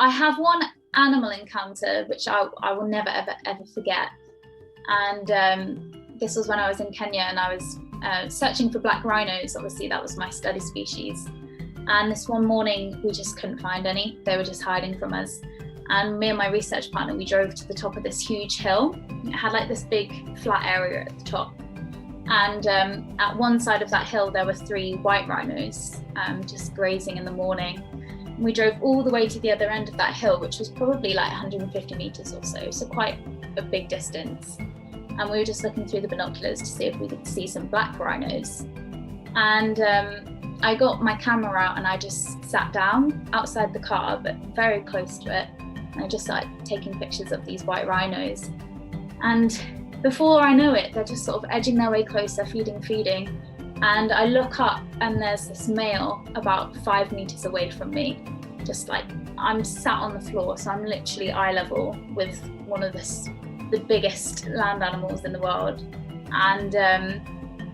I have one animal encounter which I will never ever forget. And this was when I was in Kenya and I was searching for black rhinos. Obviously, that was my study species. And this one morning, we just couldn't find any. They were just hiding from us. And me and my research partner, we drove to the top of this huge hill. It had like this big flat area at the top. And at one side of that hill, there were 3 white rhinos just grazing in the morning. And we drove all the way to the other end of that hill, which was probably like 150 meters or so quite a big distance. And we were just looking through the binoculars to see if we could see some black rhinos. And I got my camera out and I just sat down outside the car, but very close to it. And I just started taking pictures of these white rhinos. And before I know it, they're just sort of edging their way closer, feeding. And I look up and there's this male about 5 meters away from me. Just like, I'm sat on the floor, so I'm literally eye level with one of the biggest land animals in the world. And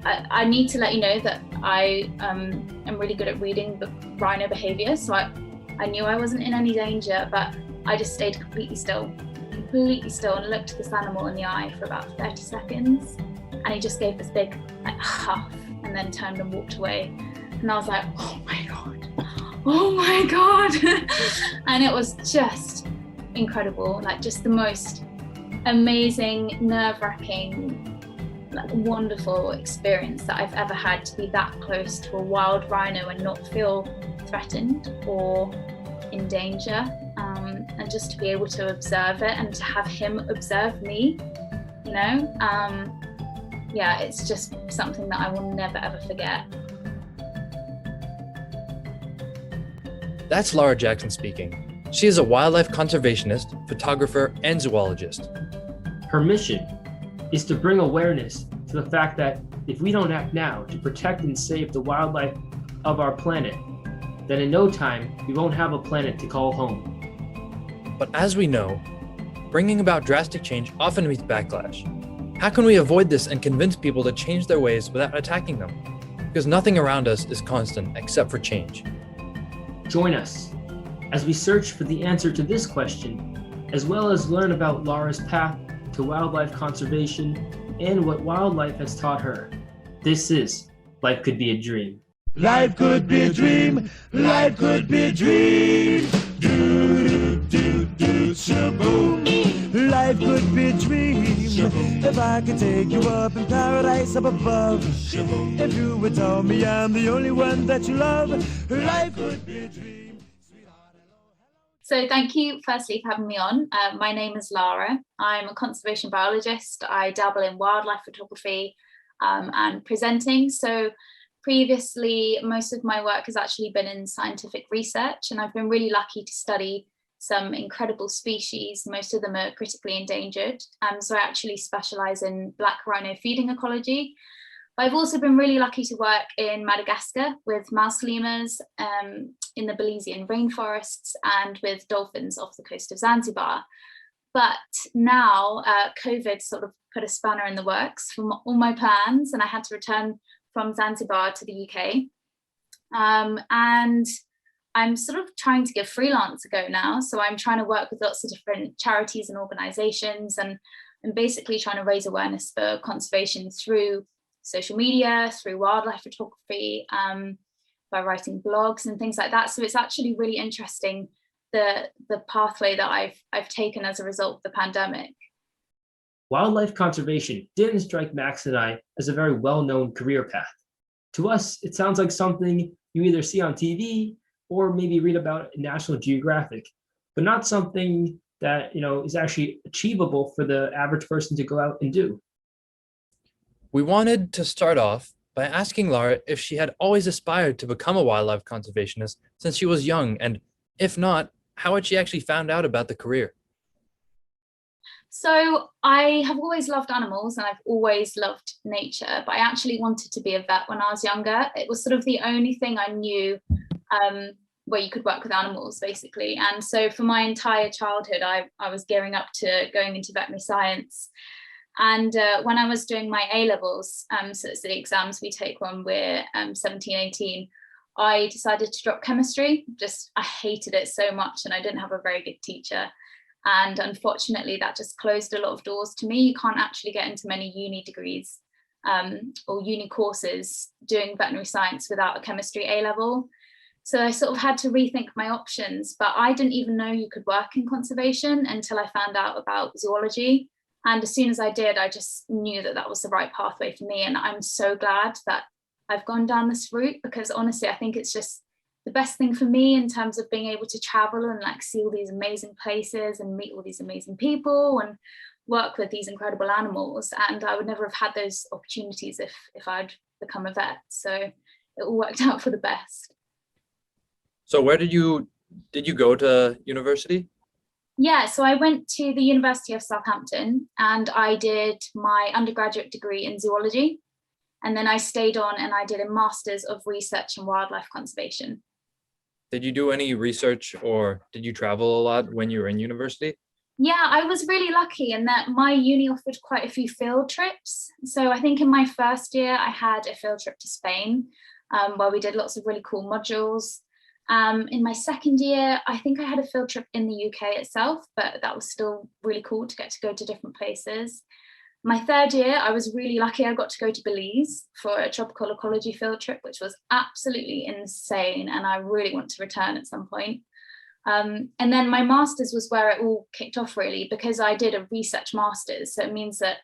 I need to let you know that I am really good at reading the rhino behavior. So I knew I wasn't in any danger, but I just stayed completely still and looked this animal in the eye for about 30 seconds. And he just gave this big like huff and then turned and walked away. And I was like, oh my God. And it was just incredible, like just the most amazing, nerve-wracking, like wonderful experience that I've ever had, to be that close to a wild rhino and not feel threatened or in danger, and just to be able to observe it and to have him observe me, you know. Yeah, it's just something that I will never ever forget. That's Lara Jackson speaking. She is a wildlife conservationist, photographer, and zoologist. Her mission is to bring awareness to the fact that if we don't act now to protect and save the wildlife of our planet, then in no time we won't have a planet to call home. But as we know, bringing about drastic change often meets backlash. How can we avoid this and convince people to change their ways without attacking them? Because nothing around us is constant except for change. Join us as we search for the answer to this question, as well as learn about Lara's path to wildlife conservation and what wildlife has taught her. This is Life Could Be a Dream. Life could be a dream. Life could be a dream. Do, do, do, shaboom. Life could be a dream. If I could take you up in paradise up above. If you would tell me I'm the only one that you love. Life could be a dream. So thank you firstly for having me on. My name is Lara. I'm a conservation biologist. I dabble in wildlife photography and presenting. So previously, most of my work has actually been in scientific research, and I've been really lucky to study some incredible species. Most of them are critically endangered. So I actually specialize in black rhino feeding ecology. But I've also been really lucky to work in Madagascar with mouse lemurs, in the Belizean rainforests, and with dolphins off the coast of Zanzibar. But now COVID sort of put a spanner in the works for all my plans, and I had to return from Zanzibar to the UK. And I'm sort of trying to give freelance a go now. So I'm trying to work with lots of different charities and organizations, and basically trying to raise awareness for conservation through social media, through wildlife photography, by writing blogs and things like that. So it's actually really interesting, the pathway that I've taken as a result of the pandemic. Wildlife conservation didn't strike Max and I as a very well-known career path. To us, it sounds like something you either see on TV or maybe read about in National Geographic, but not something that, is actually achievable for the average person to go out and do. We wanted to start off by asking Lara if she had always aspired to become a wildlife conservationist since she was young, and if not, how had she actually found out about the career? So I have always loved animals and I've always loved nature, but I actually wanted to be a vet when I was younger. It was sort of the only thing I knew where you could work with animals, basically. And so for my entire childhood, I was gearing up to going into veterinary science. And when I was doing my A-levels, so it's the exams we take when we're 17, 18, I decided to drop chemistry. I hated it so much, and I didn't have a very good teacher. And unfortunately, that just closed a lot of doors to me. You can't actually get into many uni degrees or uni courses doing veterinary science without a chemistry A-level. So I sort of had to rethink my options, but I didn't even know you could work in conservation until I found out about zoology. And as soon as I did, I just knew that that was the right pathway for me. And I'm so glad that I've gone down this route, because honestly, I think it's just the best thing for me in terms of being able to travel and like see all these amazing places and meet all these amazing people and work with these incredible animals. And I would never have had those opportunities if I'd become a vet. So it all worked out for the best. So where did you go to university? Yeah, so I went to the University of Southampton and I did my undergraduate degree in zoology. And then I stayed on and I did a master's of research in wildlife conservation. Did you do any research or did you travel a lot when you were in university? Yeah, I was really lucky in that my uni offered quite a few field trips. So I think in my first year, I had a field trip to Spain, where we did lots of really cool modules. In my second year, I think I had a field trip in the UK itself, but that was still really cool to get to go to different places. My third year, I was really lucky. I got to go to Belize for a tropical ecology field trip, which was absolutely insane. And I really want to return at some point. And then my master's was where it all kicked off, really, because I did a research master's. So it means that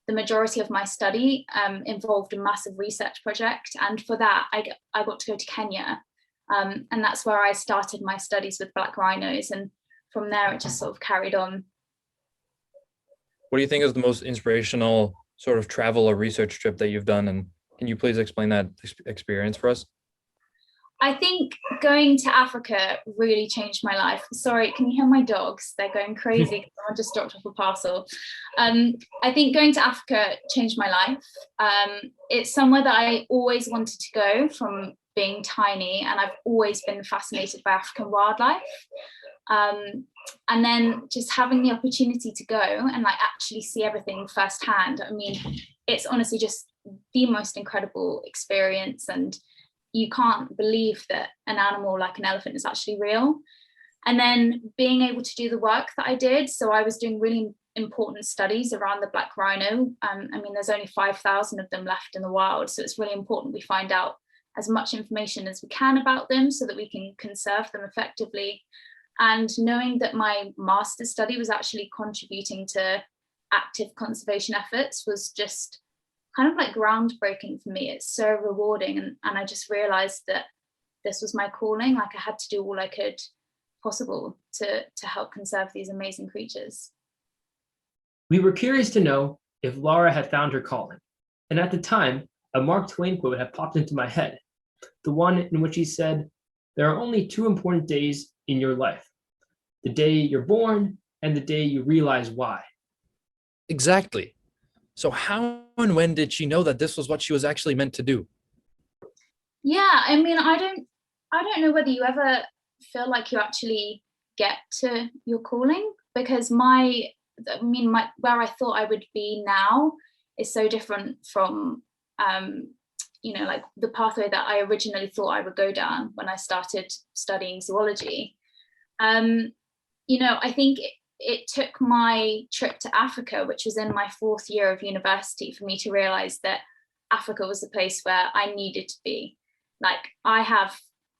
the majority of my study involved a massive research project. And for that, I got to go to Kenya. And that's where I started my studies with black rhinos. And from there, it just sort of carried on. What do you think is the most inspirational sort of travel or research trip that you've done? And can you please explain that experience for us? I think going to Africa really changed my life. Sorry, can you hear my dogs? They're going crazy because I just dropped off a parcel. I think going to Africa changed my life. It's somewhere that I always wanted to go from being tiny, and I've always been fascinated by African wildlife. And then just having the opportunity to go and like actually see everything firsthand. I mean, it's honestly just the most incredible experience, and you can't believe that an animal like an elephant is actually real. And then being able to do the work that I did. So I was doing really important studies around the black rhino. I mean, there's only 5,000 of them left in the wild. So it's really important we find out as much information as we can about them so that we can conserve them effectively. And knowing that my master's study was actually contributing to active conservation efforts was just kind of like groundbreaking for me. It's so rewarding. And I just realized that this was my calling. Like I had to do all I could possible to help conserve these amazing creatures. We were curious to know if Lara had found her calling. And at the time, a Mark Twain quote had popped into my head. The one in which he said, "There are only two important days in your life, the day you're born and the day you realize why." Exactly. So how and when did she know that this was what she was actually meant to do? Yeah, I mean, I don't know whether you ever feel like you actually get to your calling, because where I thought I would be now is so different from like the pathway that I originally thought I would go down when I started studying zoology. I think it took my trip to Africa, which was in my fourth year of university, for me to realize that Africa was the place where I needed to be. Like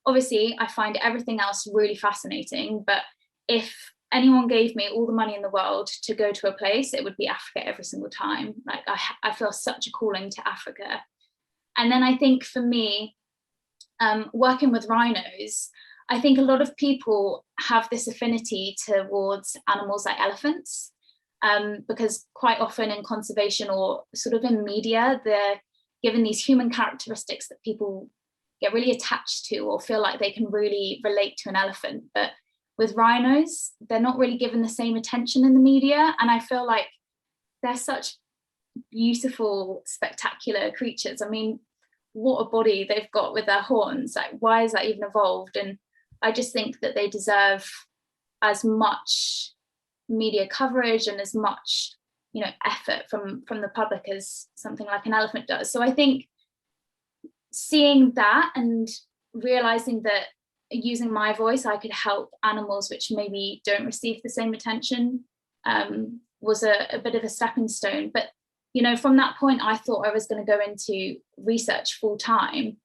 obviously I find everything else really fascinating, but if anyone gave me all the money in the world to go to a place, it would be Africa every single time. Like I feel such a calling to Africa. And then I think for me, working with rhinos, I think a lot of people have this affinity towards animals like elephants, because quite often in conservation or sort of in media, they're given these human characteristics that people get really attached to or feel like they can really relate to an elephant. But with rhinos, they're not really given the same attention in the media. And I feel like they're such beautiful, spectacular creatures. I mean, what a body they've got with their horns. Like, why is that even evolved? And I just think that they deserve as much media coverage and as much, effort from the public as something like an elephant does. So I think seeing that and realizing that using my voice, I could help animals which maybe don't receive the same attention, was a bit of a stepping stone. But, you know, from that point, I thought I was going to go into research full time.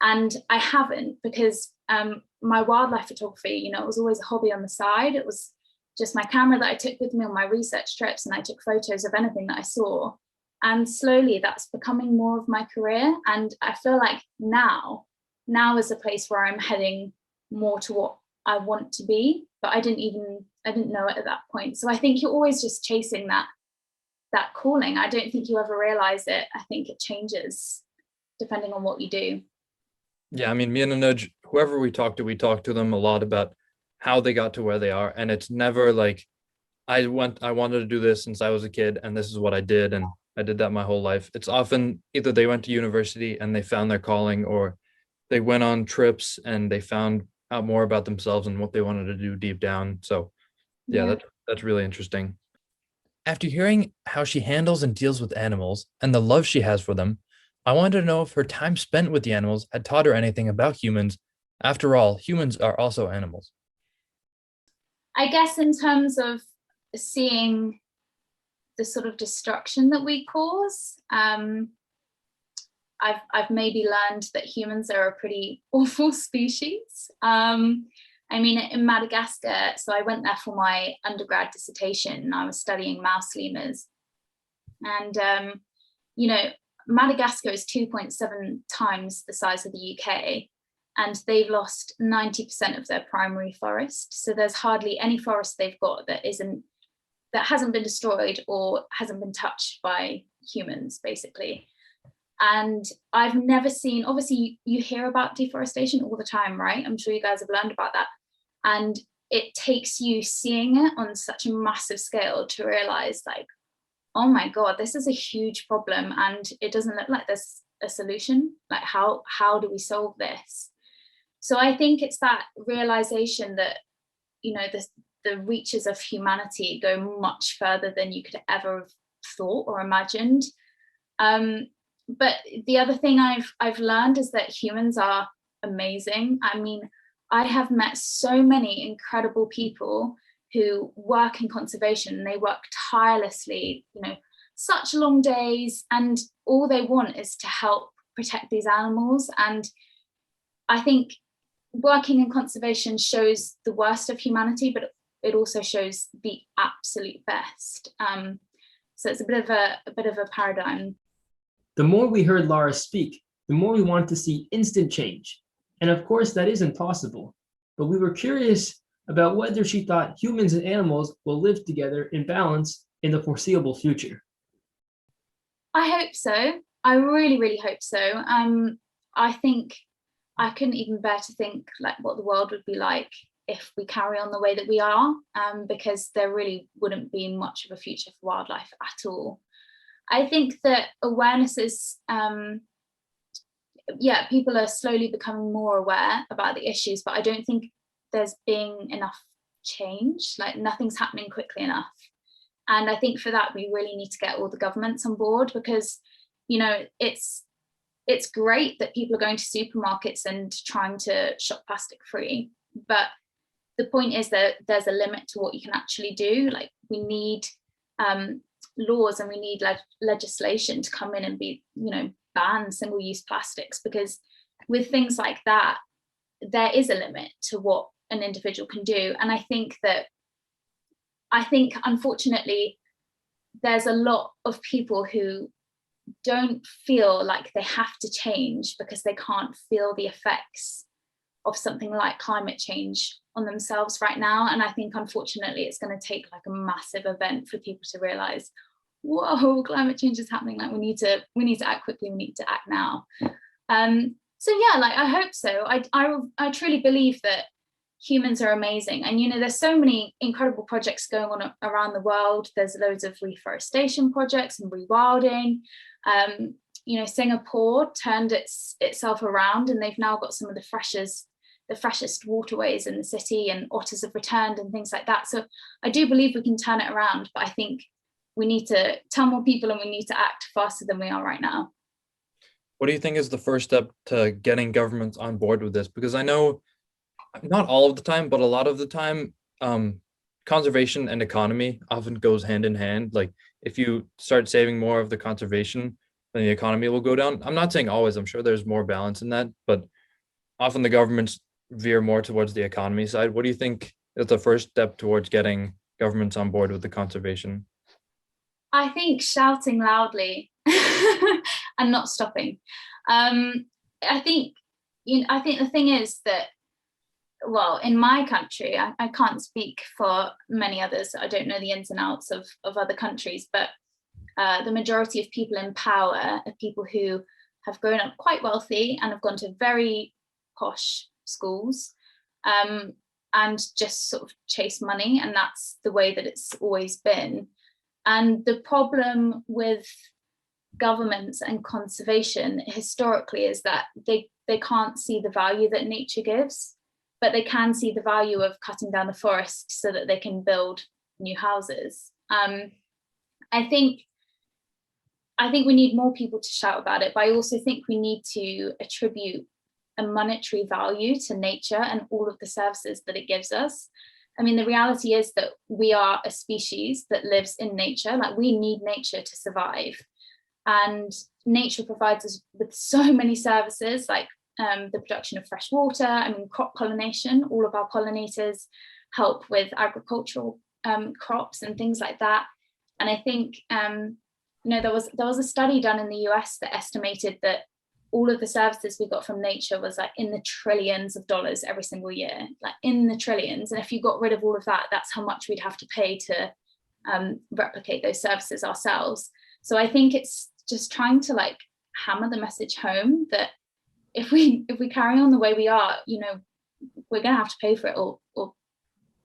And I haven't, because my wildlife photography, you know, it was always a hobby on the side. It was just my camera that I took with me on my research trips, and I took photos of anything that I saw. And slowly that's becoming more of my career. And I feel like now is a place where I'm heading more to what I want to be, but I didn't know it at that point. So I think you're always just chasing that calling. I don't think you ever realize it. I think it changes depending on what you do. Yeah, I mean, me and Anuj, whoever we talk to them a lot about how they got to where they are. And it's never like, I wanted to do this since I was a kid, and this is what I did, and I did that my whole life. It's often either they went to university and they found their calling, or they went on trips and they found out more about themselves and what they wanted to do deep down. So yeah. That's really interesting. After hearing how she handles and deals with animals and the love she has for them, I wanted to know if her time spent with the animals had taught her anything about humans. After all, humans are also animals. I guess in terms of seeing the sort of destruction that we cause, I've maybe learned that humans are a pretty awful species. I mean, in Madagascar, so I went there for my undergrad dissertation, and I was studying mouse lemurs. And, you know, Madagascar is 2.7 times the size of the UK, and they've lost 90% of their primary forest. So there's hardly any forest they've got that hasn't been destroyed or hasn't been touched by humans, basically. And I've never seen, obviously you hear about deforestation all the time, right? I'm sure you guys have learned about that. And it takes you seeing it on such a massive scale to realize, like, oh my God, this is a huge problem, and it doesn't look like there's a solution. Like, how do we solve this? So I think it's that realization that, you know, the reaches of humanity go much further than you could ever have thought or imagined. But the other thing I've learned is that humans are amazing. I mean, I have met so many incredible people who work in conservation, and they work tirelessly, you know, such long days, and all they want is to help protect these animals. And I think working in conservation shows the worst of humanity, but it also shows the absolute best. So it's a bit of a paradigm. The more we heard Lara speak, the more we wanted to see instant change. And of course, that isn't possible. But we were curious about whether she thought humans and animals will live together in balance in the foreseeable future. I hope so. I really, really hope so. I think I couldn't even bear to think like what the world would be like if we carry on the way that we are, because there really wouldn't be much of a future for wildlife at all. I think that awareness is, people are slowly becoming more aware about the issues, but I don't think there's been enough change. Like, nothing's happening quickly enough. And I think for that, we really need to get all the governments on board, because, you know, it's great that people are going to supermarkets and trying to shop plastic free, but the point is that there's a limit to what you can actually do. Like, we need laws, and we need legislation to come in and be, you know, ban single-use plastics, because with things like that, there is a limit to what an individual can do. And I think unfortunately there's a lot of people who don't feel like they have to change because they can't feel the effects of something like climate change on themselves right now. And I think unfortunately it's going to take like a massive event for people to realize, whoa, climate change is happening. Like, we need to act quickly. We need to act now. So yeah, like, I hope so. I truly believe that humans are amazing. And, you know, there's so many incredible projects going on around the world. There's loads of reforestation projects and rewilding. You know, Singapore turned itself around, and they've now got some of the freshest waterways in the city, and otters have returned and things like that. So I do believe we can turn it around, but I think we need to tell more people, and we need to act faster than we are right now. What do you think is the first step to getting governments on board with this? Because I know not all of the time, but a lot of the time, conservation and economy often goes hand in hand. Like if you start saving more of the conservation, then the economy will go down. I'm not saying always, I'm sure there's more balance in that, but often the governments veer more towards the economy side. What do you think is the first step towards getting governments on board with the conservation? I think shouting loudly and not stopping. I think I think the thing is that, well, in my country, I can't speak for many others. I don't know the ins and outs of other countries, but the majority of people in power are people who have grown up quite wealthy and have gone to very posh schools, and just sort of chase money. And that's the way that it's always been. And the problem with governments and conservation historically is that they can't see the value that nature gives, but they can see the value of cutting down the forest so that they can build new houses. I think we need more people to shout about it, but I also think we need to attribute a monetary value to nature and all of the services that it gives us. I mean, the reality is that we are a species that lives in nature. Like, we need nature to survive. And nature provides us with so many services, like the production of fresh water, I mean, crop pollination. All of our pollinators help with agricultural crops and things like that. And I think, there was a study done in the US that estimated that all of the services we got from nature was like in the trillions of dollars every single year, like in the trillions. And if you got rid of all of that, that's how much we'd have to pay to replicate those services ourselves. So I think it's just trying to like hammer the message home that if we carry on the way we are, we're gonna have to pay for it, or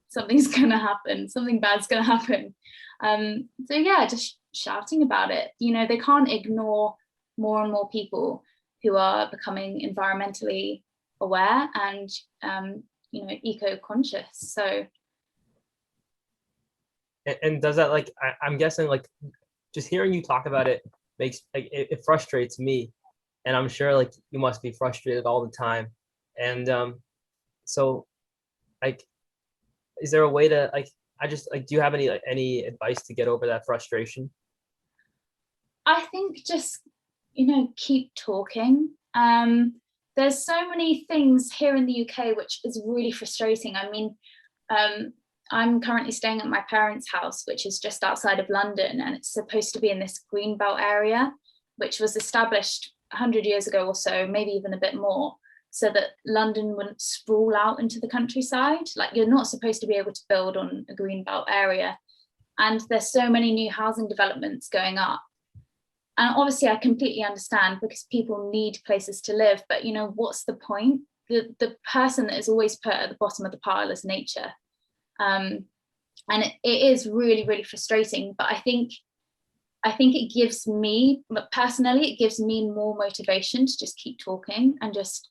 something's gonna happen, something bad's gonna happen. So yeah, just shouting about it. They can't ignore more and more people who are becoming environmentally aware and eco-conscious. So and does that, like, I'm guessing, like, just hearing you talk about it makes, like, it frustrates me, and I'm sure, like, you must be frustrated all the time. And so, like, is there a way to, like, do you have any advice to get over that frustration? I think just keep talking. There's so many things here in the UK which is really frustrating. I mean, I'm currently staying at my parents' house, which is just outside of London, and it's supposed to be in this green belt area, which was established 100 years ago or so, maybe even a bit more, so that London wouldn't sprawl out into the countryside. Like, you're not supposed to be able to build on a green belt area. And there's so many new housing developments going up. And obviously I completely understand, because people need places to live, but what's the point? The person that is always put at the bottom of the pile is nature. And it is really, really frustrating, but I think it gives me, but personally, it gives me more motivation to just keep talking and just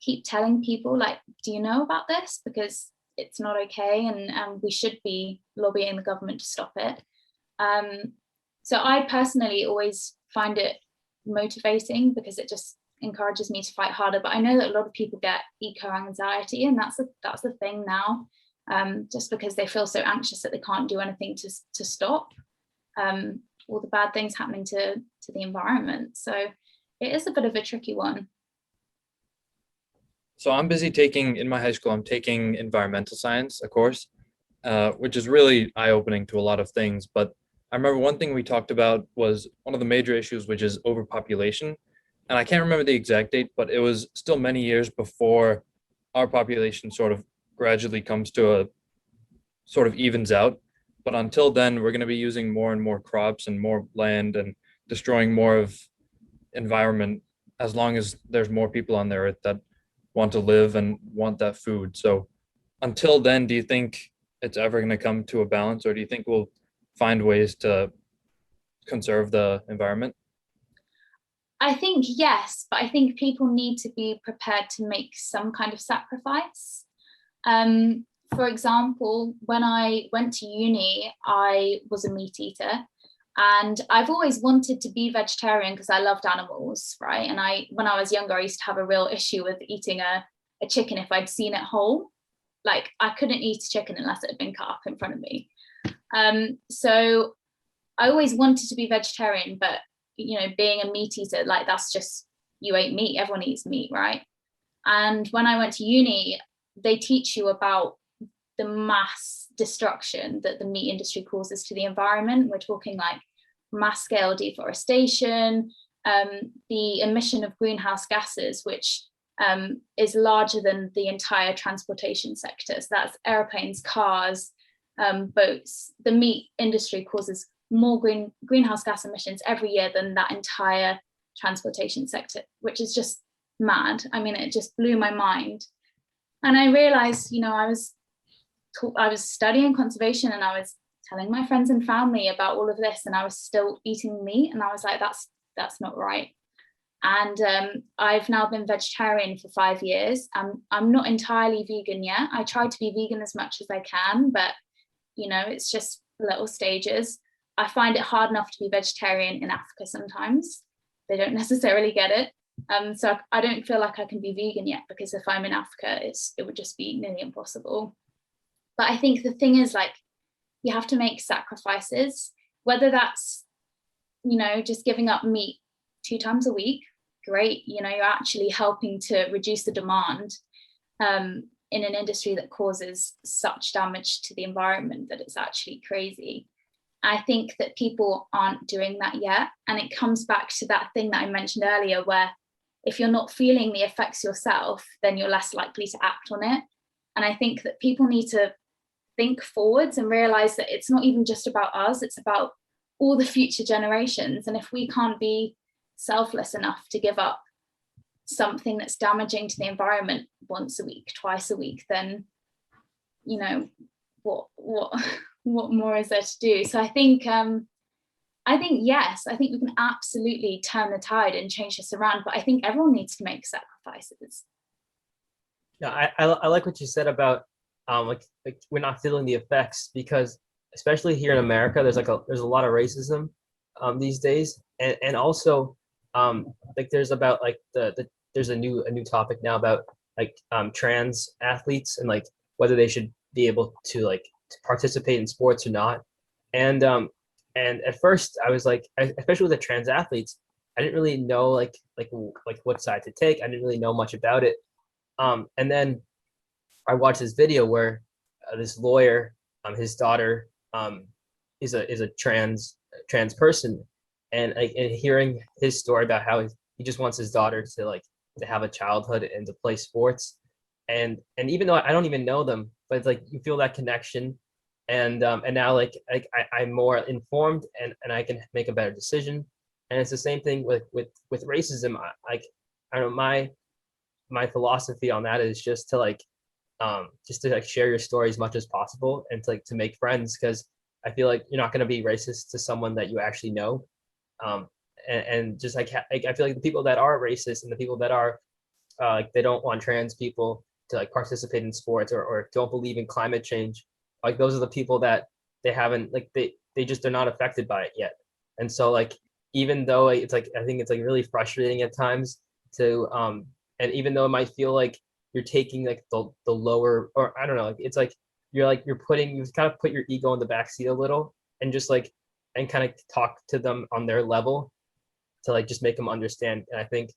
keep telling people, like, do you know about this? Because it's not okay, and we should be lobbying the government to stop it. So I personally always find it motivating, because it just encourages me to fight harder. But I know that a lot of people get eco-anxiety, and that's the thing now, just because they feel so anxious that they can't do anything to stop all the bad things happening to the environment. So it is a bit of a tricky one. So I'm busy in my high school, I'm taking environmental science, a course, which is really eye-opening to a lot of things. But I remember one thing we talked about was one of the major issues, which is overpopulation. And I can't remember the exact date, but it was still many years before our population sort of gradually comes to a sort of evens out. But until then, we're going to be using more and more crops and more land and destroying more of environment, as long as there's more people on the earth that want to live and want that food. So until then, do you think it's ever going to come to a balance, or do you think we'll find ways to conserve the environment? I think yes, but I think people need to be prepared to make some kind of sacrifice. For example, when I went to uni, I was a meat eater, And I've always wanted to be vegetarian because I loved animals, right? And when I was younger, I used to have a real issue with eating a chicken if I'd seen it whole. Like I couldn't eat a chicken unless it had been cut up in front of me. So I always wanted to be vegetarian, but being a meat eater, like that's just, you ate meat, everyone eats meat, right? And when I went to uni, they teach you about the mass destruction that the meat industry causes to the environment. We're talking like mass scale deforestation, the emission of greenhouse gases, which is larger than the entire transportation sector. So that's airplanes, cars, boats. The meat industry causes more greenhouse gas emissions every year than that entire transportation sector, which is just mad. I mean, it just blew my mind. And I realized, I was studying conservation and I was telling my friends and family about all of this, and I was still eating meat, and I was like, that's not right. And I've now been vegetarian for 5 years. I'm not entirely vegan yet. I try to be vegan as much as I can, but it's just little stages. I find it hard enough to be vegetarian in Africa sometimes. They don't necessarily get it. So I don't feel like I can be vegan yet, because if I'm in Africa, it would just be nearly impossible. But I think the thing is, like, you have to make sacrifices, whether that's, just giving up meat 2 times a week. Great. You're actually helping to reduce the demand in an industry that causes such damage to the environment that it's actually crazy. I think that people aren't doing that yet. And it comes back to that thing that I mentioned earlier, where if you're not feeling the effects yourself, then you're less likely to act on it. And I think that people need to think forwards and realize that it's not even just about us, it's about all the future generations. And if we can't be selfless enough to give up something that's damaging to the environment once a week, twice a week, then what more is there to do? So I think yes, I think we can absolutely turn the tide and change this around, but I think everyone needs to make sacrifices. Yeah, I like what you said about like we're not feeling the effects, because especially here in America, there's a lot of racism these days, and also like there's about like there's a new topic now about like trans athletes and like whether they should be able to like to participate in sports or not. And at first I was like, especially with the trans athletes, I didn't really know like what side to take. I didn't really know much about it. And then I watched this video where this lawyer, his daughter is a trans person, and hearing his story about how he just wants his daughter to have a childhood and to play sports, and even though I don't even know them, but it's like you feel that connection, and now like I'm more informed and I can make a better decision. And it's the same thing with racism. I don't know, my philosophy on that is just to share your story as much as possible, and to make friends, because I feel like you're not going to be racist to someone that you actually know. And just like I feel like the people that are racist and the people that are like they don't want trans people to like participate in sports or don't believe in climate change, like those are the people that they haven't like they're not affected by it yet. And so like even though it's like I think it's like really frustrating at times to and even though it might feel like you're taking like the lower, or I don't know, like it's like you've kind of put your ego in the backseat a little, and just like and kind of talk to them on their level to like just make them understand. And I think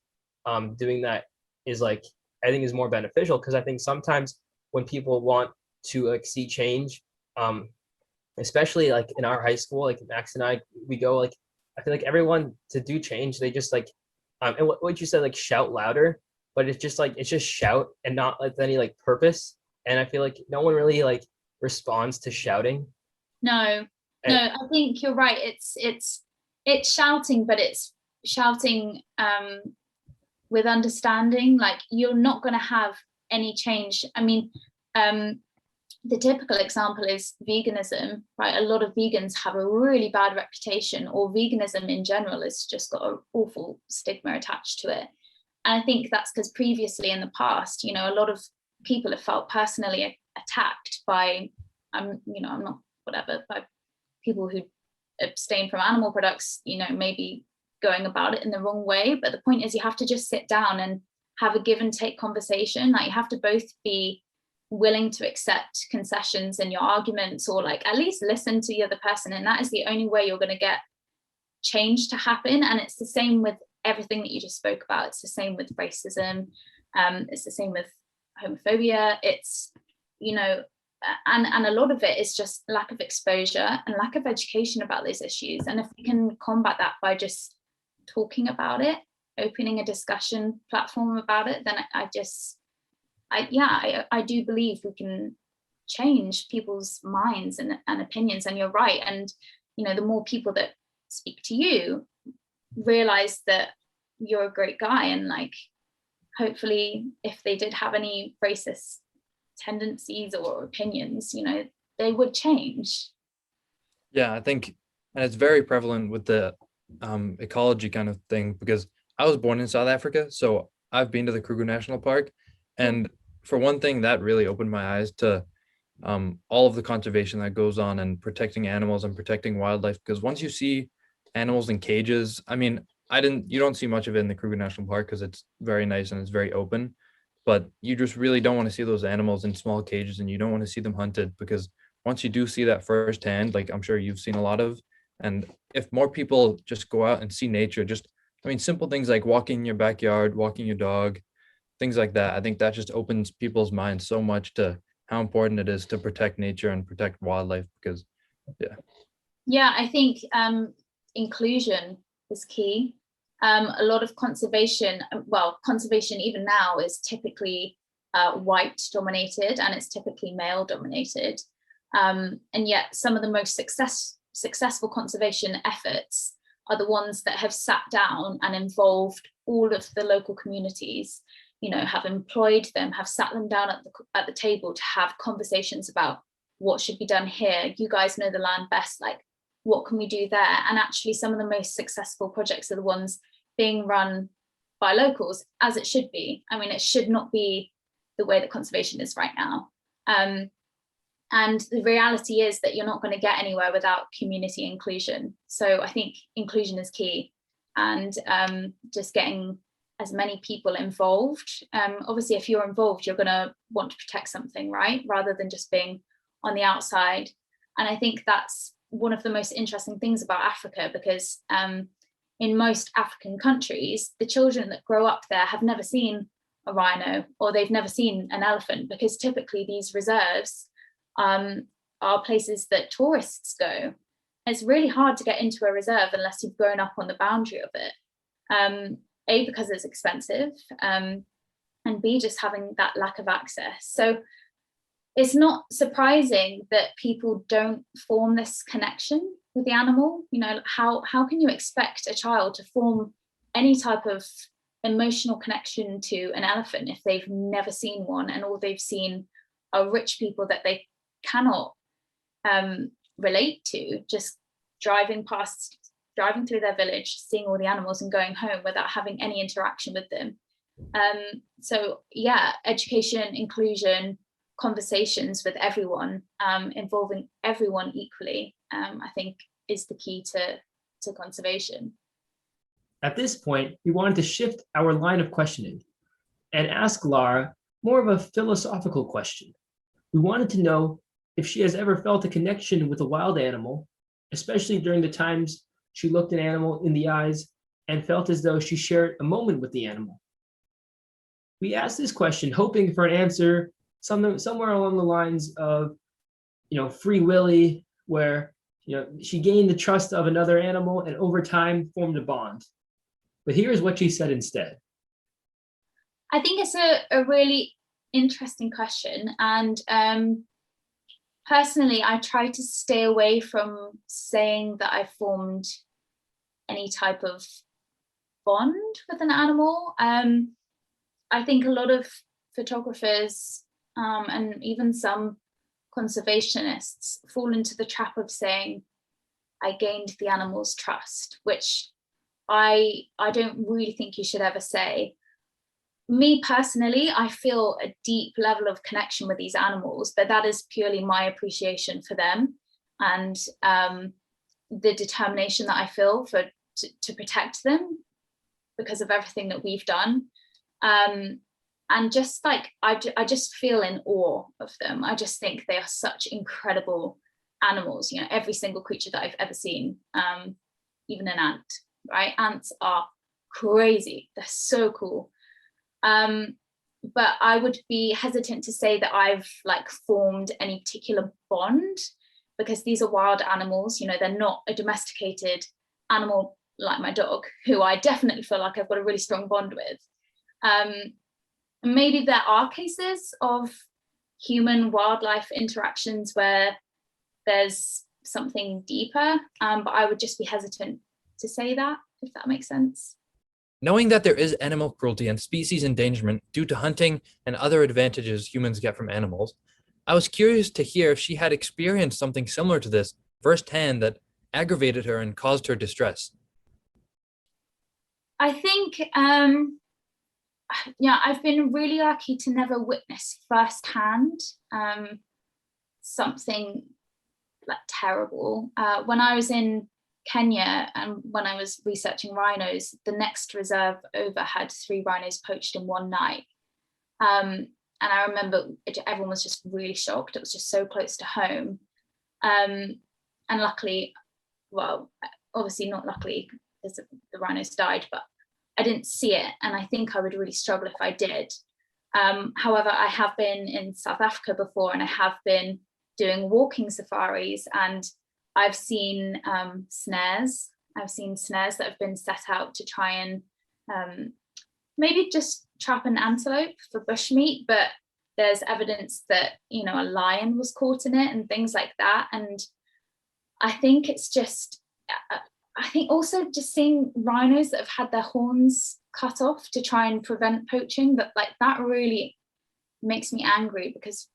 doing that is like I think is more beneficial, because I think sometimes when people want to like see change, especially like in our high school, like Max and we go like I feel like everyone to do change, they just like and what you said, like shout louder, but it's just shout and not like any like purpose. And I feel like no one really like responds to shouting. No, I think you're right. It's shouting, but it's shouting with understanding. Like you're not going to have any change. I mean, the typical example is veganism, right? A lot of vegans have a really bad reputation, or veganism in general has just got an awful stigma attached to it. And I think that's because previously in the past, a lot of people have felt personally attacked by, by people who abstain from animal products, maybe going about it in the wrong way. But the point is, you have to just sit down and have a give and take conversation. Like, you have to both be willing to accept concessions in your arguments, or like at least listen to the other person. And that is the only way you're going to get change to happen. And it's the same with everything that you just spoke about. It's the same with racism. It's the same with homophobia. It's, and a lot of it is just lack of exposure and lack of education about those issues. And if we can combat that by just talking about it, opening a discussion platform about it, then I do believe we can change people's minds and opinions. And you're right. And, the more people that speak to you realize that you're a great guy, and like, hopefully if they did have any racist tendencies or opinions, they would change. Yeah, I think, and it's very prevalent with the ecology kind of thing, because I was born in South Africa, so I've been to the Kruger National Park, and for one thing, that really opened my eyes to all of the conservation that goes on and protecting animals and protecting wildlife. Because once you see animals in cages, I mean, you don't see much of it in the Kruger National Park because it's very nice and it's very open, but you just really don't want to see those animals in small cages, and you don't want to see them hunted, because once you do see that firsthand, like I'm sure you've seen a lot of, and if more people just go out and see nature, simple things like walking in your backyard, walking your dog, things like that, I think that just opens people's minds so much to how important it is to protect nature and protect wildlife. Because I think inclusion is key. A lot of conservation even now is typically white dominated, and it's typically male dominated, and yet some of the most successful conservation efforts are the ones that have sat down and involved all of the local communities, have employed them, have sat them down at the table to have conversations about what should be done here. You guys know the land best, like, what can we do there? And actually some of the most successful projects are the ones being run by locals, as it should be. I mean, it should not be the way that conservation is right now. And the reality is that you're not going to get anywhere without community inclusion. So I think inclusion is key, and just getting as many people involved. Obviously, if you're involved, you're going to want to protect something, right? Rather than just being on the outside. And I think that's one of the most interesting things about Africa, because in most African countries, the children that grow up there have never seen a rhino, or they've never seen an elephant, because typically these reserves are places that tourists go. It's really hard to get into a reserve unless you've grown up on the boundary of it. A, because it's expensive, and B, just having that lack of access. So it's not surprising that people don't form this connection with the animal. How can you expect a child to form any type of emotional connection to an elephant if they've never seen one, and all they've seen are rich people that they cannot relate to, just driving through their village, seeing all the animals and going home without having any interaction with them. So education, inclusion, conversations with everyone, involving everyone equally, I think is the key to conservation. At this point, we wanted to shift our line of questioning and ask Lara more of a philosophical question. We wanted to know if she has ever felt a connection with a wild animal, especially during the times she looked an animal in the eyes and felt as though she shared a moment with the animal. We asked this question hoping for an answer somewhere along the lines of, Free Willy, where, she gained the trust of another animal and over time formed a bond. But here's what she said instead. I think it's a really interesting question. And personally, I try to stay away from saying that I formed any type of bond with an animal. I think a lot of photographers and even some conservationists fall into the trap of saying, I gained the animal's trust, which I don't really think you should ever say. Me personally, I feel a deep level of connection with these animals, but that is purely my appreciation for them. And the determination that I feel to protect them because of everything that we've done. And just like, I just feel in awe of them. I just think they are such incredible animals, you know, every single creature that I've ever seen, even an ant, right? Ants are crazy. They're so cool. But I would be hesitant to say that I've like formed any particular bond, because these are wild animals, you know, they're not a domesticated animal like my dog, who I definitely feel like I've got a really strong bond with. Maybe there are cases of human wildlife interactions where there's something deeper, but I would just be hesitant to say that, if that makes sense. Knowing that there is animal cruelty and species endangerment due to hunting and other advantages humans get from animals, I was curious to hear if she had experienced something similar to this firsthand that aggravated her and caused her distress. I think, I've been really lucky to never witness firsthand something like terrible. When I was in Kenya and when I was researching rhinos, the next reserve over had 3 rhinos poached in one night. And I remember everyone was just really shocked. It was just so close to home. And luckily, well, obviously not luckily, because the rhinos died, but I didn't see it. And I think I would really struggle if I did. However, I have been in South Africa before, and I have been doing walking safaris, and I've seen snares. I've seen snares that have been set out to try and maybe just trap an antelope for bushmeat, but there's evidence that, you know, a lion was caught in it and things like that. And I think it's just, I think also just seeing rhinos that have had their horns cut off to try and prevent poaching, that really makes me angry, because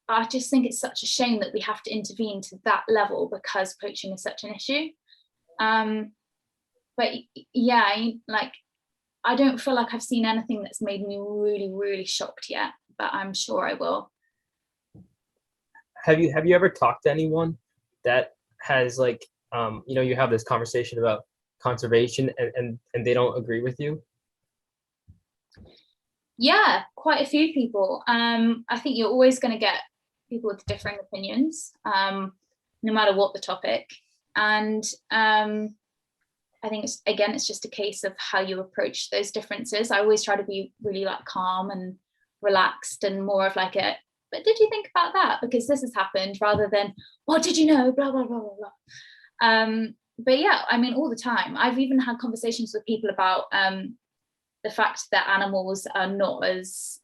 I just think it's such a shame that we have to intervene to that level because poaching is such an issue. But yeah, I don't feel like I've seen anything that's made me really, really shocked yet, but I'm sure I will. Have you ever talked to anyone that has you have this conversation about conservation and they don't agree with you? Yeah, quite a few people. I think you're always going to get people with differing opinions, no matter what the topic. And I think it's just a case of how you approach those differences. I always try to be really calm and relaxed, and more of but did you think about that? Because this has happened, rather than, what did you know? Blah, blah, blah, blah, blah. But yeah, I mean, all the time. I've even had conversations with people about the fact that animals are not as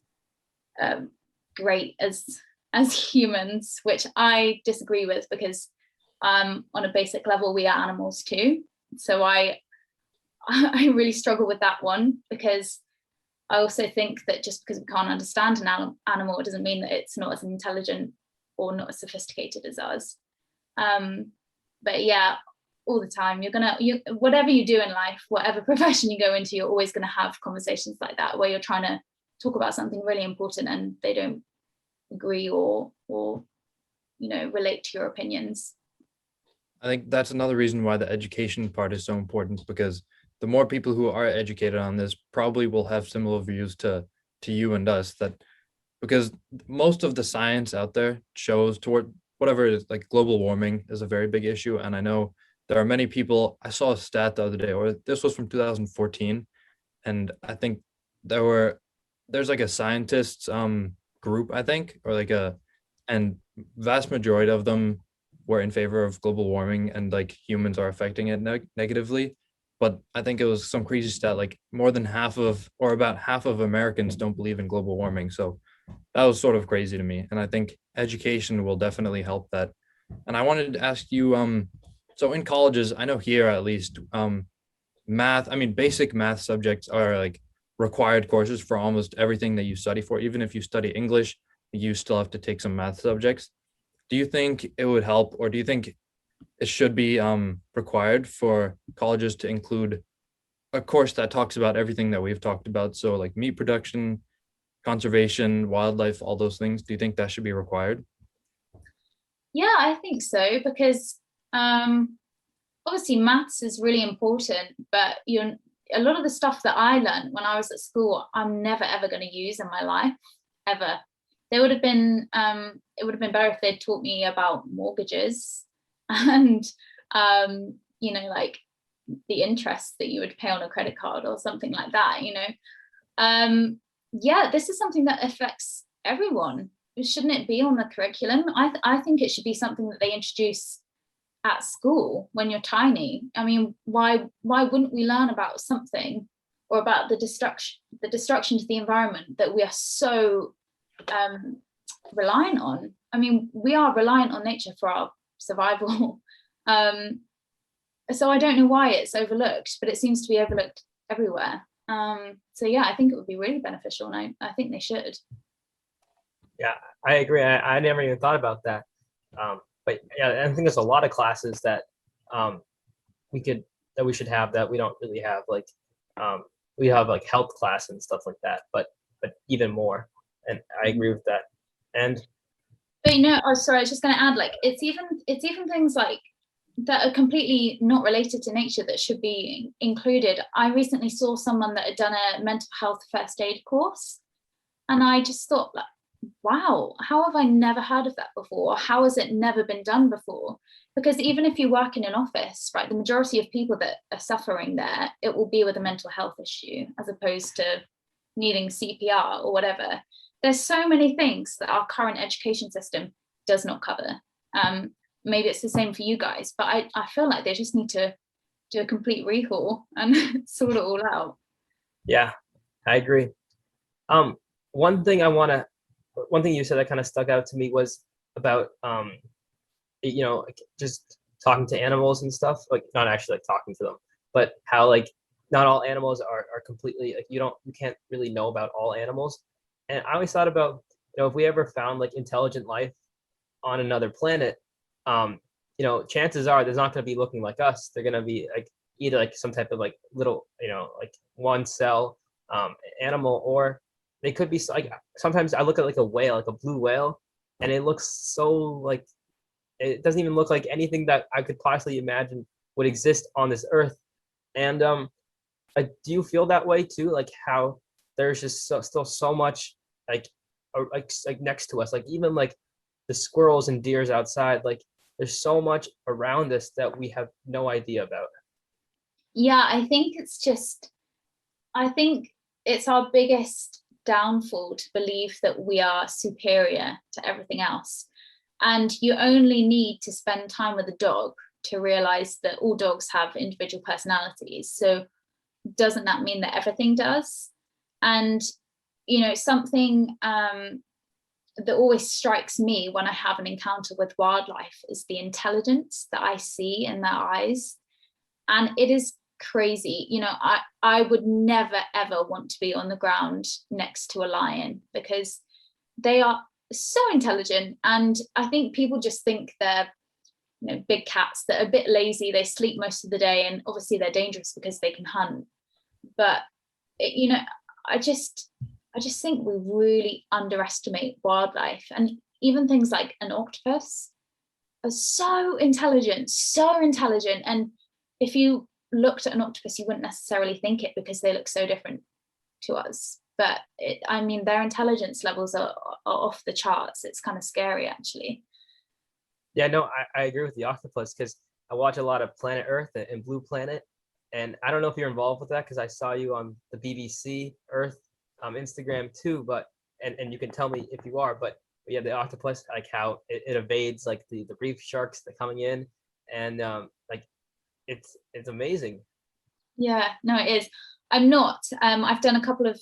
great as humans, which I disagree with, because on a basic level, we are animals too. So I really struggle with that one, because I also think that just because we can't understand an animal, it doesn't mean that it's not as intelligent or not as sophisticated as us. But yeah, all the time, whatever you do in life, whatever profession you go into, you're always going to have conversations like that, where you're trying to talk about something really important and they don't agree or relate to your opinions. I think that's another reason why the education part is so important, because the more people who are educated on this probably will have similar views to you and us, because most of the science out there shows toward whatever it is, global warming is a very big issue. And I know there are many people, I saw a stat the other day, or this was from 2014, and I think there's a scientists group, I think, and vast majority of them were in favor of global warming, and humans are affecting it negatively. But I think it was some crazy stat, more than about half of Americans don't believe in global warming. So that was sort of crazy to me. And I think education will definitely help that. And I wanted to ask you, so in colleges, I know here at least, basic math subjects are required courses for almost everything that you study for. Even if you study English, you still have to take some math subjects. Do you think it would help, or do you think it should be required for colleges to include a course that talks about everything that we've talked about? So meat production, conservation, wildlife, all those things. Do you think that should be required? Yeah, I think so, because obviously maths is really important, but a lot of the stuff that I learned when I was at school, I'm never ever going to use in my life ever. It would have been better if they'd taught me about mortgages and like the interest that you would pay on a credit card or something like that. This is something that affects everyone. Shouldn't it be on the curriculum? I think it should be something that they introduce at school when you're tiny. I mean, why wouldn't we learn about something, or about the destruction to the environment that we are so reliant on? I mean, we are reliant on nature for our survival. So I don't know why it's overlooked, but it seems to be overlooked everywhere. So yeah, I think it would be really beneficial, and I think they should. Yeah, I agree. I never even thought about that. But yeah, I think there's a lot of classes that we should have that we don't really have. Like we have like health class and stuff like that, but even more. And I agree with that. But sorry, I was just going to add, like it's even things like that are completely not related to nature that should be included. I recently saw someone that had done a mental health first aid course, and I just thought, like, wow, how have I never heard of that before? Or how has it never been done before? Because even if you work in an office, right, the majority of people that are suffering there, it will be with a mental health issue as opposed to needing CPR or whatever. There's so many things that our current education system does not cover. Maybe it's the same for you guys, but I feel like they just need to do a complete rehaul and sort it all out. Yeah, I agree. One thing you said that kind of stuck out to me was about like just talking to animals and stuff, like not actually like talking to them, but how like not all animals are completely like you can't really know about all animals. And I always thought about, if we ever found like intelligent life on another planet, chances are there's not going to be looking like us. They're going to be like either like some type of like little, like one cell animal, or they could be like, sometimes I look at like a whale, like a blue whale, and it looks so like, it doesn't even look like anything that I could possibly imagine would exist on this earth. And like, do you feel that way too? Like how there's just still so much like next to us, like even like the squirrels and deers outside, like there's so much around us that we have no idea about. Yeah, I think it's our biggest downfall to believe that we are superior to everything else. And you only need to spend time with a dog to realize that all dogs have individual personalities. So doesn't that mean that everything does? And something that always strikes me when I have an encounter with wildlife is the intelligence that I see in their eyes. And it is crazy. I would never ever want to be on the ground next to a lion, because they are so intelligent. And I think people just think they're big cats that are a bit lazy, they sleep most of the day, and obviously they're dangerous because they can hunt. But I just think we really underestimate wildlife. And even things like an octopus are so intelligent. And if you looked at an octopus, you wouldn't necessarily think it because they look so different to us. But their intelligence levels are off the charts. It's kind of scary, actually. Yeah, no, I agree with the octopus, because I watch a lot of Planet Earth and Blue Planet. And I don't know if you're involved with that, because I saw you on the BBC Earth Instagram too, but and you can tell me if you are, but yeah, the octopus, like how it evades like the reef sharks that are coming in, and like it's amazing. Yeah, no, it is. I'm not. I've done a couple of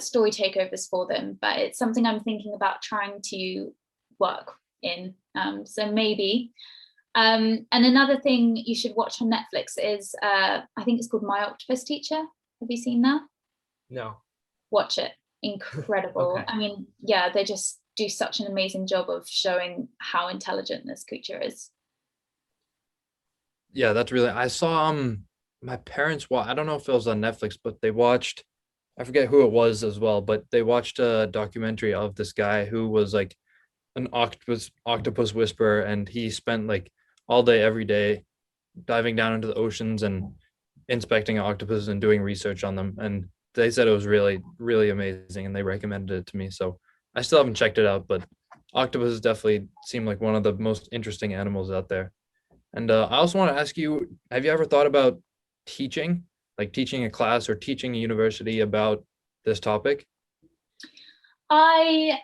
story takeovers for them, but it's something I'm thinking about trying to work in. So maybe. And another thing you should watch on Netflix is I think it's called My Octopus Teacher. Have you seen that? No. Watch it. Incredible. Okay. I mean, yeah, they just do such an amazing job of showing how intelligent this creature is. Yeah, that's really, I saw my parents I don't know if it was on Netflix, but they watched, I forget who it was as well, but they watched a documentary of this guy who was like an octopus whisperer, and he spent like all day every day diving down into the oceans and inspecting octopuses and doing research on them. And they said it was really, really amazing, and they recommended it to me. So I still haven't checked it out, but octopuses definitely seem like one of the most interesting animals out there. And I also want to ask you, have you ever thought about teaching, like teaching a class or teaching a university about this topic? I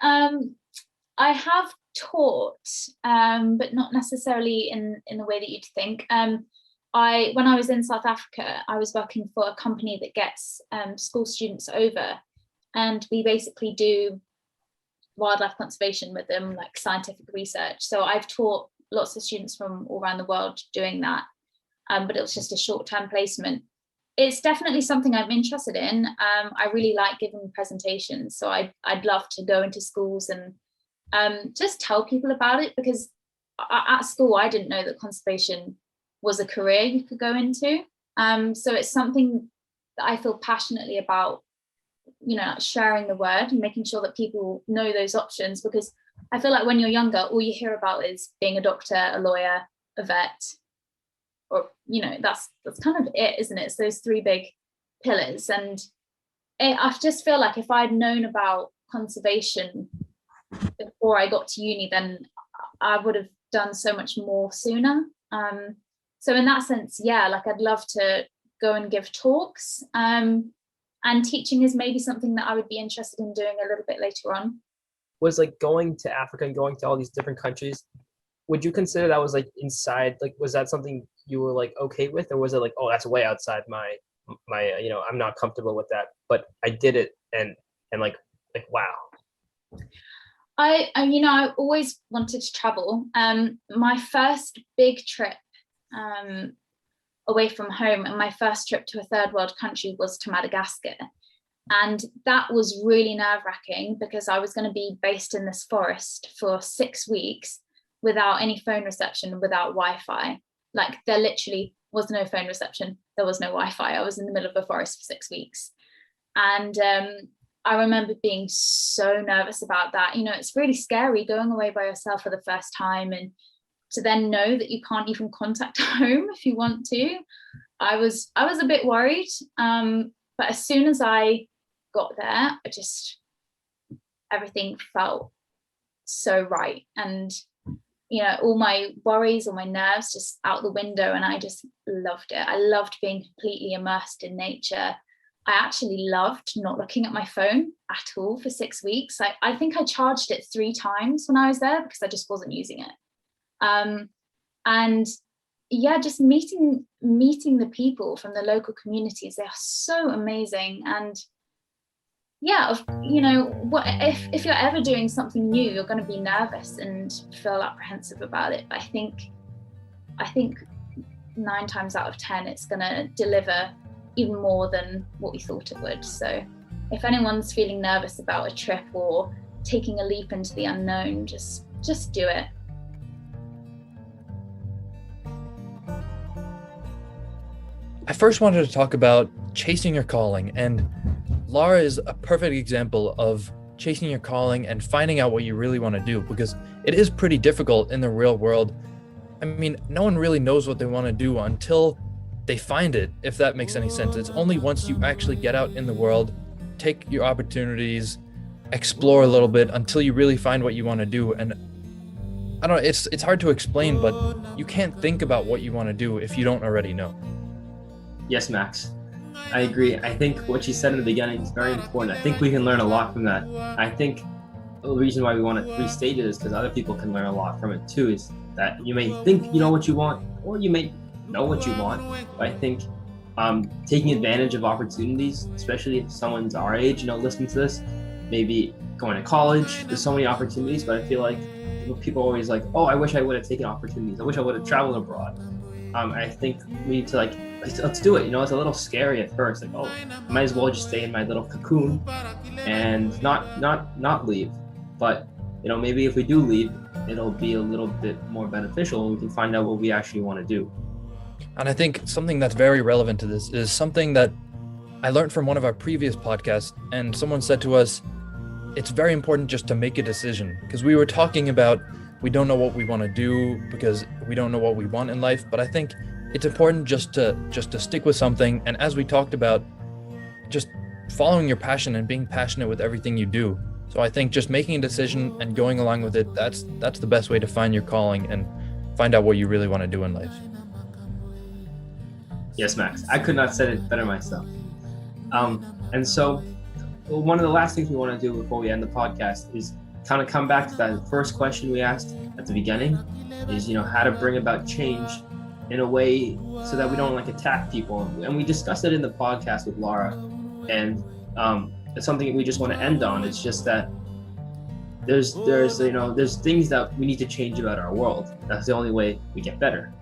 have taught, but not necessarily in the way that you'd think. When I was in South Africa, I was working for a company that gets school students over, and we basically do wildlife conservation with them, like scientific research. So I've taught lots of students from all around the world doing that, but it was just a short-term placement. It's definitely something I'm interested in. I really like giving presentations, so I'd love to go into schools and just tell people about it, because at school I didn't know that conservation was a career you could go into. So it's something that I feel passionately about, sharing the word and making sure that people know those options, because I feel like when you're younger, all you hear about is being a doctor, a lawyer, a vet, or that's kind of it, isn't it? It's those three big pillars. And I just feel like if I'd known about conservation before I got to uni, then I would have done so much more sooner. So in that sense, yeah, like I'd love to go and give talks, and teaching is maybe something that I would be interested in doing a little bit later on. Was like going to Africa and going to all these different countries, would you consider that was like inside, like was that something you were like okay with, or was it like, oh, that's way outside my I'm not comfortable with that, but I did it and like wow. I always wanted to travel. My first big trip away from home, and my first trip to a third world country, was to Madagascar. And that was really nerve-wracking, because I was going to be based in this forest for 6 weeks without any phone reception, without Wi-Fi. Like there literally was no phone reception. There was no Wi-Fi. I was in the middle of a forest for 6 weeks. And I remember being so nervous about that. It's really scary going away by yourself for the first time, and to then know that you can't even contact home if you want to. I was a bit worried. But as soon as I got there, everything felt so right. And all my worries, all my nerves just out the window, and I just loved it. I loved being completely immersed in nature. I actually loved not looking at my phone at all for 6 weeks. I think I charged it 3 times when I was there, because I just wasn't using it. And yeah, just meeting the people from the local communities. They are so amazing. And yeah, what if you're ever doing something new, you're going to be nervous and feel apprehensive about it. But I think 9 times out of 10, it's going to deliver even more than what we thought it would. So if anyone's feeling nervous about a trip or taking a leap into the unknown, just do it. I first wanted to talk about chasing your calling, and Lara is a perfect example of chasing your calling and finding out what you really want to do, because it is pretty difficult in the real world. I mean, no one really knows what they want to do until they find it, if that makes any sense. It's only once you actually get out in the world, take your opportunities, explore a little bit, until you really find what you want to do. And I don't know, it's hard to explain, but you can't think about what you want to do if you don't already know. Yes, Max, I agree. I think what you said in the beginning is very important. I think we can learn a lot from that. I think the reason why we want to restate it is because other people can learn a lot from it too, is that you may think you know what you want, or you may know what you want. But I think taking advantage of opportunities, especially if someone's our age, listening to this, maybe going to college, there's so many opportunities, but I feel like people are always like, oh, I wish I would have taken opportunities. I wish I would have traveled abroad. I think we need to let's do it. It's a little scary at first, like, oh, I might as well just stay in my little cocoon and not leave. But maybe if we do leave, it'll be a little bit more beneficial, and we can find out what we actually want to do. And I think something that's very relevant to this is something that I learned from one of our previous podcasts, and someone said to us, it's very important just to make a decision, because we were talking about we don't know what we want to do because we don't know what we want in life. But I think it's important just to stick with something, and as we talked about, just following your passion and being passionate with everything you do. So I think just making a decision and going along with it, that's the best way to find your calling and find out what you really want to do in life. Yes, Max, I could not have said it better myself. And so one of the last things we want to do before we end the podcast is kind of come back to that first question we asked at the beginning, is, how to bring about change in a way so that we don't attack people. And we discussed it in the podcast with Lara, and it's something we just want to end on. It's just that there's things that we need to change about our world. That's the only way we get better,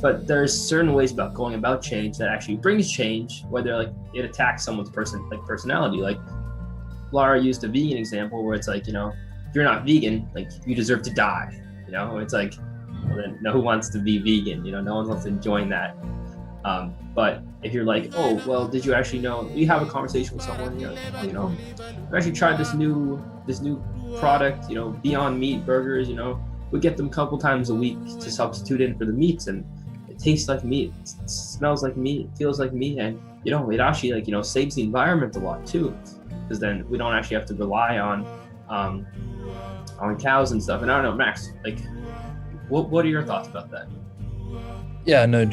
but there's certain ways about going about change that actually brings change, whether it attacks someone's personality. Like Lara used a vegan example where it's if you're not vegan, you deserve to die. It's well, then no one wants to be vegan. No one wants to join that. But if you're oh, well, did you actually know? You have a conversation with someone. I've actually tried this new product. Beyond Meat burgers. We get them a couple times a week to substitute in for the meats, and it tastes like meat. It smells like meat. It feels like meat, and it actually saves the environment a lot too, because then we don't actually have to rely on cows and stuff. And I don't know, Max, what are your thoughts about that? Yeah, no,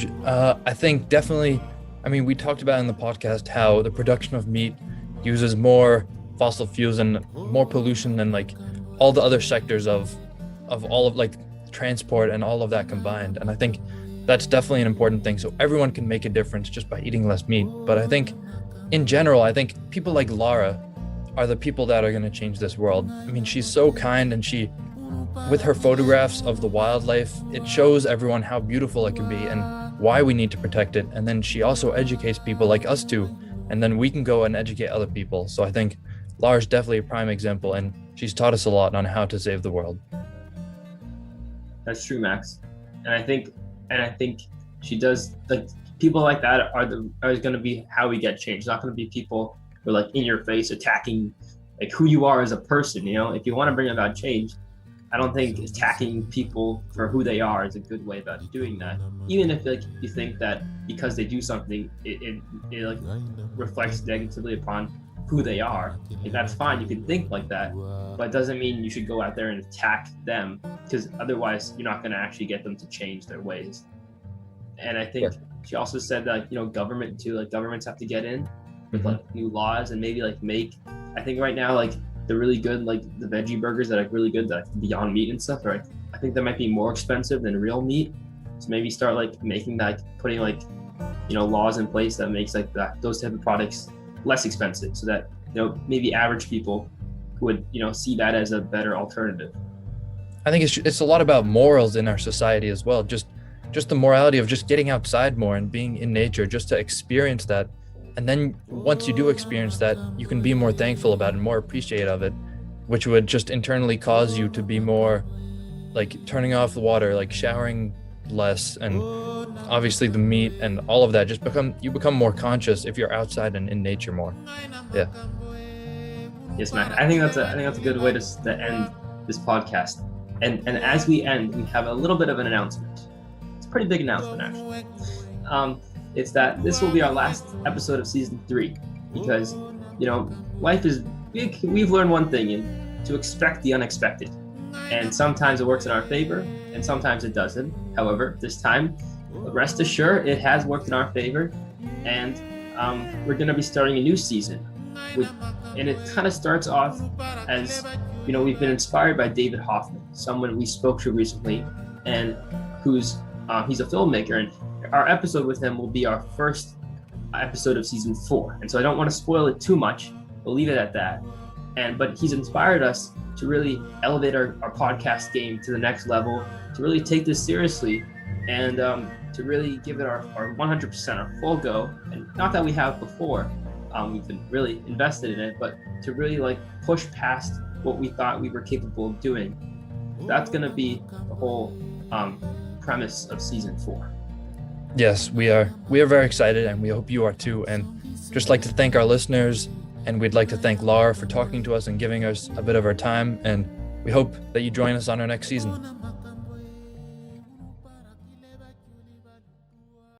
I think definitely, we talked about in the podcast how the production of meat uses more fossil fuels and more pollution than all the other sectors of all of transport and all of that combined. And I think that's definitely an important thing. So everyone can make a difference just by eating less meat. But I think in general, people like Lara are the people that are going to change this world. She's so kind, and with her photographs of the wildlife, it shows everyone how beautiful it can be and why we need to protect it. And then she also educates people like us too, and then we can go and educate other people. So I think Lara's definitely a prime example, and she's taught us a lot on how to save the world. That's true, Max. And I think she does, people like that are going to be how we get change. It's not going to be people who are in your face attacking who you are as a person. If you want to bring about change, I don't think attacking people for who they are is a good way about doing that. Even if you think that because they do something, it reflects negatively upon who they are, that's fine. You can think like that, but it doesn't mean you should go out there and attack them, because otherwise you're not going to actually get them to change their ways. And I think she also said that government too, governments have to get in with new laws and maybe make. I think right now the really good the veggie burgers that are really good, Beyond Meat and stuff, right? I think that might be more expensive than real meat. So maybe start making putting laws in place that makes those type of products less expensive, so that maybe average people would see that as a better alternative. I think it's a lot about morals in our society as well. Just the morality of just getting outside more and being in nature, just to experience that. And then once you do experience that, you can be more thankful about it and more appreciative of it, which would just internally cause you to be more turning off the water, showering less, and obviously the meat and all of that. You become more conscious if you're outside and in nature more. Yeah. Yes, Matt. I think that's a good way to end this podcast. And as we end, we have a little bit of an announcement. It's a pretty big announcement, actually. It's that this will be our last episode of season 3, because life is big. We've learned one thing, and to expect the unexpected. And sometimes it works in our favor, and sometimes it doesn't. However, this time, rest assured, it has worked in our favor, and we're going to be starting a new season. And it kind of starts off as, we've been inspired by David Hoffman, someone we spoke to recently, and he's a filmmaker, and our episode with him will be our first episode of season 4. And so I don't want to spoil it too much. We'll leave it at that. But he's inspired us to really elevate our podcast game to the next level, to really take this seriously, and to really give it our 100%, our full go. And not that we have before, we've been really invested in it, but to really push past what we thought we were capable of doing. That's going to be the whole premise of season 4. Yes, we are very excited, and we hope you are too. And just like to thank our listeners, and we'd like to thank Lara for talking to us and giving us a bit of her time. And we hope that you join us on our next season.